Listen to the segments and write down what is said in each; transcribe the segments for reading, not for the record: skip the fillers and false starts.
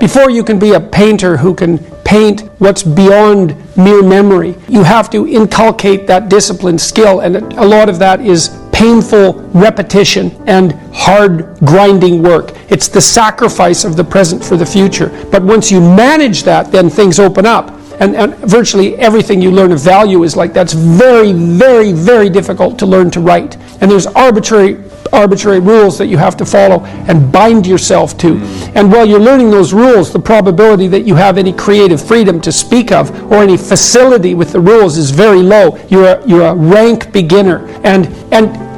Before you can be a painter who can paint what's beyond mere memory, you have to inculcate that disciplined skill, and a lot of that is painful repetition and hard grinding work. It's the sacrifice of the present for the future. But once you manage that, then things open up. And virtually everything you learn of value is like that's very, very, very difficult to learn to write. And there's arbitrary rules that you have to follow and bind yourself to. And while you're learning those rules, the probability that you have any creative freedom to speak of or any facility with the rules is very low. You're a rank beginner. And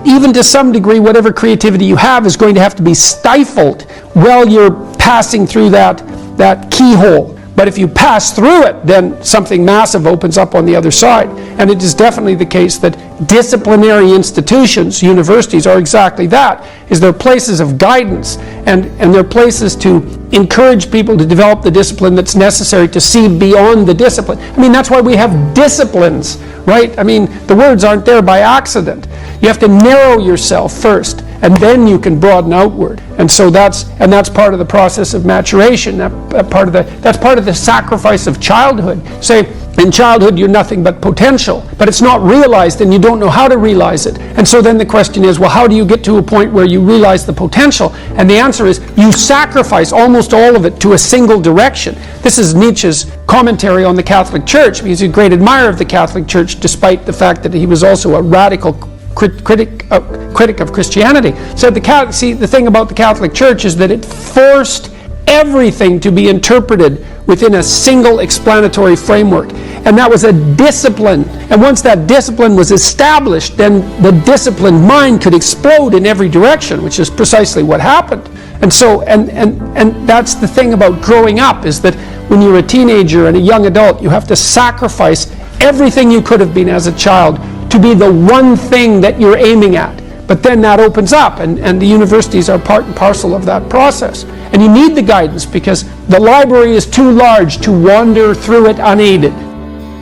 even to some degree, whatever creativity you have is going to have to be stifled while you're passing through that keyhole. But if you pass through it, then something massive opens up on the other side. And it is definitely the case that disciplinary institutions, universities, are exactly that. Is they're places of guidance, and they're places to encourage people to develop the discipline that's necessary to see beyond the discipline. I mean, that's why we have disciplines, right? I mean, the words aren't there by accident. You have to narrow yourself first, and then you can broaden outward. And so that's part of the process of maturation. That's part of the sacrifice of childhood. Say, in childhood you're nothing but potential, but it's not realized and you don't know how to realize it. And so then the question is, well, how do you get to a point where you realize the potential? And the answer is, you sacrifice almost all of it to a single direction. This is Nietzsche's commentary on the Catholic Church. He's a great admirer of the Catholic Church, despite the fact that he was also a radical critic of Christianity. Said the thing about the Catholic Church is that it forced everything to be interpreted within a single explanatory framework. And that was a discipline. And once that discipline was established, then the disciplined mind could explode in every direction, which is precisely what happened. And so, and that's the thing about growing up, is that when you're a teenager and a young adult, you have to sacrifice everything you could have been as a child to be the one thing that you're aiming at. But then that opens up, and the universities are part and parcel of that process. And you need the guidance, because the library is too large to wander through it unaided.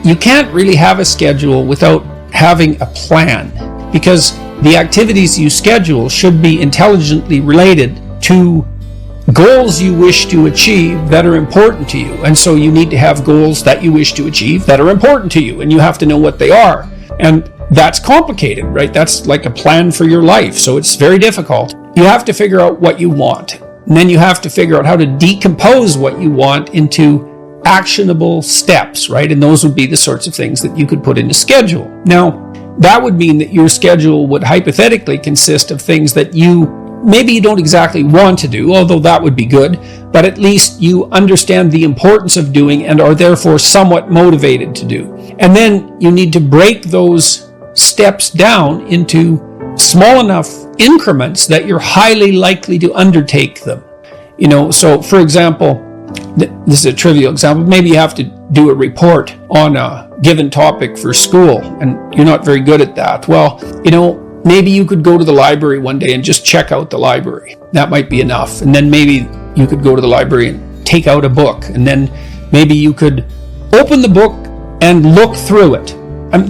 You can't really have a schedule without having a plan, because the activities you schedule should be intelligently related to goals you wish to achieve that are important to you. And so you need to have goals that you wish to achieve that are important to you, and you have to know what they are. And that's complicated, right? That's like a plan for your life, so it's very difficult. You have to figure out what you want, and then you have to figure out how to decompose what you want into actionable steps, right? And those would be the sorts of things that you could put in a schedule. Now, that would mean that your schedule would hypothetically consist of things that maybe you don't exactly want to do, although that would be good, but at least you understand the importance of doing and are therefore somewhat motivated to do. And then you need to break those steps down into small enough increments that you're highly likely to undertake them. So for example, this is a trivial example, maybe you have to do a report on a given topic for school, and you're not very good at that. Well, maybe you could go to the library one day and just check out the library. That might be enough. And then maybe you could go to the library and take out a book. And then maybe you could open the book and look through it.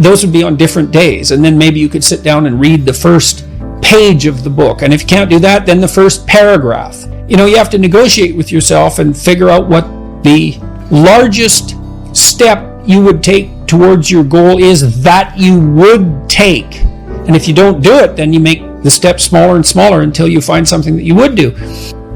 Those would be on different days. And then maybe you could sit down and read the first page of the book. And if you can't do that, then the first paragraph. You have to negotiate with yourself and figure out what the largest step you would take towards your goal is that you would take. And if you don't do it, then you make the steps smaller and smaller until you find something that you would do.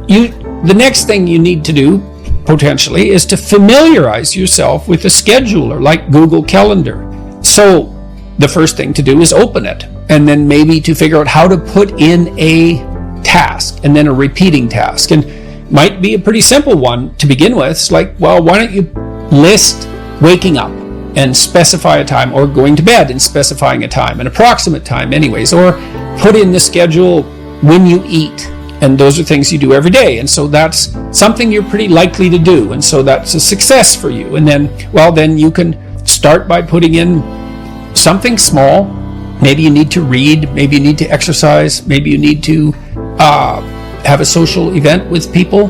The next thing you need to do, potentially, is to familiarize yourself with a scheduler like Google Calendar. So the first thing to do is open it, and then maybe to figure out how to put in a task and then a repeating task. And it might be a pretty simple one to begin with. It's like, well, why don't you list waking up and specify a time, or going to bed and specifying a time, an approximate time anyways, or put in the schedule when you eat. And those are things you do every day. And so that's something you're pretty likely to do. And so that's a success for you. And then you can start by putting in something small. Maybe you need to read, maybe you need to exercise, maybe you need to have a social event with people,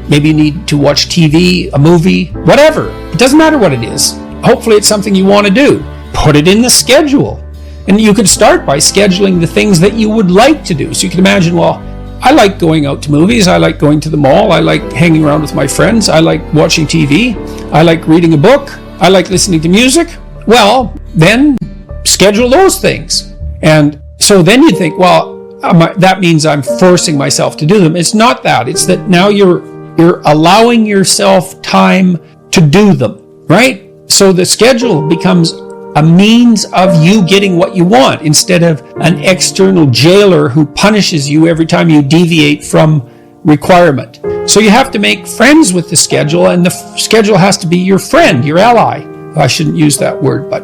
maybe you need to watch TV, a movie, whatever. It doesn't matter what it is. Hopefully it's something you want to do. Put it in the schedule. And you could start by scheduling the things that you would like to do. So you can imagine, well, I like going out to movies. I like going to the mall. I like hanging around with my friends. I like watching TV. I like reading a book. I like listening to music. Well, then schedule those things. And so then you think, well, that means I'm forcing myself to do them. It's not that. It's that now you're allowing yourself time to do them, right? So the schedule becomes a means of you getting what you want instead of an external jailer who punishes you every time you deviate from requirement. So you have to make friends with the schedule, and the schedule has to be your friend, your ally. I shouldn't use that word, but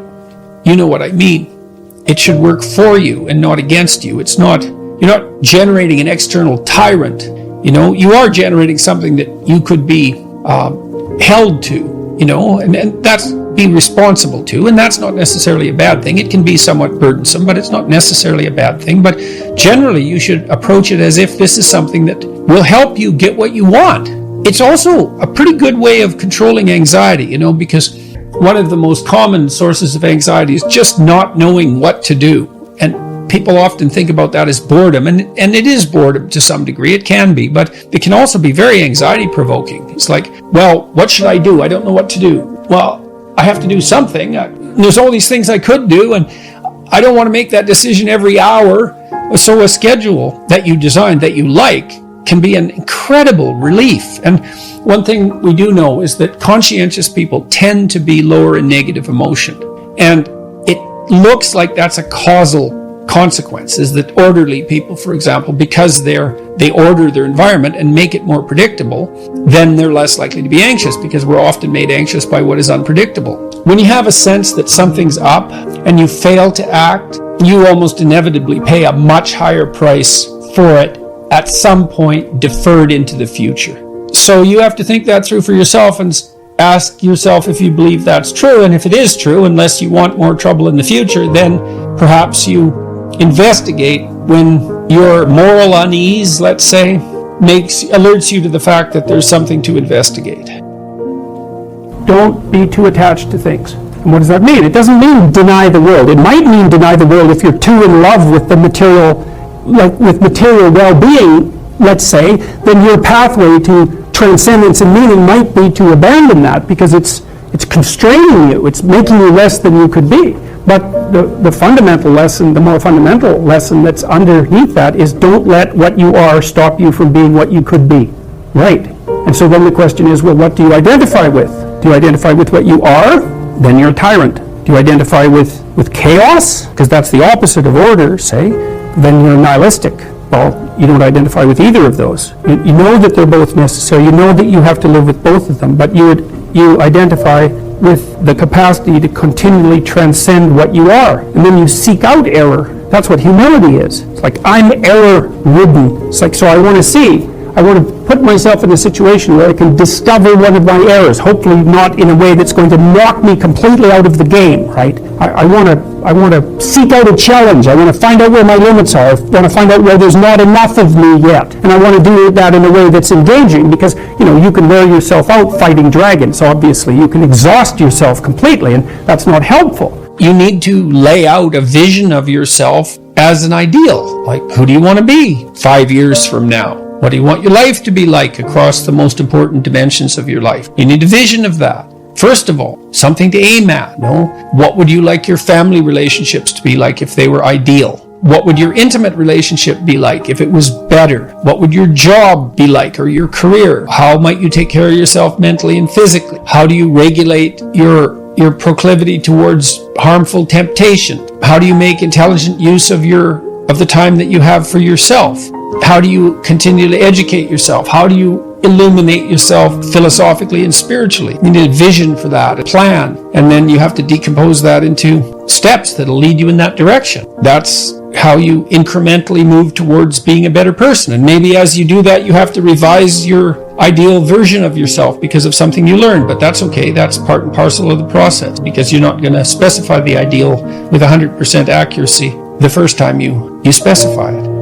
you know what I mean. It should work for you and not against you. You're not generating an external tyrant. You are generating something that you could be held to, and that's be responsible to, and that's not necessarily a bad thing. It can be somewhat burdensome, but it's not necessarily a bad thing. But generally, you should approach it as if this is something that will help you get what you want. It's also a pretty good way of controlling anxiety, because one of the most common sources of anxiety is just not knowing what to do. And people often think about that as boredom, and it is boredom to some degree. It can be, but it can also be very anxiety provoking. It's like, well, what should I do? I don't know what to do. Well, I have to do something. There's all these things I could do, and I don't want to make that decision every hour. So a schedule that you design that you like can be an incredible relief. And one thing we do know is that conscientious people tend to be lower in negative emotion. And it looks like that's a causal consequence, is that orderly people, for example, because they order their environment and make it more predictable, then they're less likely to be anxious, because we're often made anxious by what is unpredictable. When you have a sense that something's up and you fail to act, you almost inevitably pay a much higher price for it at some point deferred into the future. So you have to think that through for yourself and ask yourself if you believe that's true. And if it is true, unless you want more trouble in the future, then perhaps you investigate when your moral unease, let's say, alerts you to the fact that there's something to investigate. Don't be too attached to things. And what does that mean? It doesn't mean deny the world. It might mean deny the world if you're too in love with the material, like with material well-being, let's say, then your pathway to transcendence and meaning might be to abandon that, because it's constraining you. It's making you less than you could be. But the fundamental lesson, the more fundamental lesson that's underneath that is, don't let what you are stop you from being what you could be. Right. And so then the question is, well, what do you identify with? Do you identify with what you are? Then you're a tyrant. Do you identify with chaos? Because that's the opposite of order, say. Then you're nihilistic. Well, you don't identify with either of those. You know that they're both necessary. You know that you have to live with both of them, but you identify with the capacity to continually transcend what you are. And then you seek out error. That's what humility is. It's like, I'm error-ridden. It's like, so I want to put myself in a situation where I can discover one of my errors, hopefully not in a way that's going to knock me completely out of the game, right? I want to seek out a challenge. I want to find out where my limits are. I want to find out where there's not enough of me yet. And I want to do that in a way that's engaging, because, you can wear yourself out fighting dragons. Obviously, you can exhaust yourself completely, and that's not helpful. You need to lay out a vision of yourself as an ideal. Like, who do you want to be 5 years from now? What do you want your life to be like across the most important dimensions of your life? You need a vision of that. First of all, something to aim at. What would you like your family relationships to be like if they were ideal? What would your intimate relationship be like if it was better? What would your job be like, or your career? How might you take care of yourself mentally and physically? How do you regulate your proclivity towards harmful temptation? How do you make intelligent use of the time that you have for yourself? How do you continually educate yourself? How do you illuminate yourself philosophically and spiritually? You need a vision for that, a plan, and then you have to decompose that into steps that'll lead you in that direction. That's how you incrementally move towards being a better person. And maybe as you do that, you have to revise your ideal version of yourself because of something you learned, but that's okay. That's part and parcel of the process, because you're not going to specify the ideal with 100% accuracy the first time you specify it.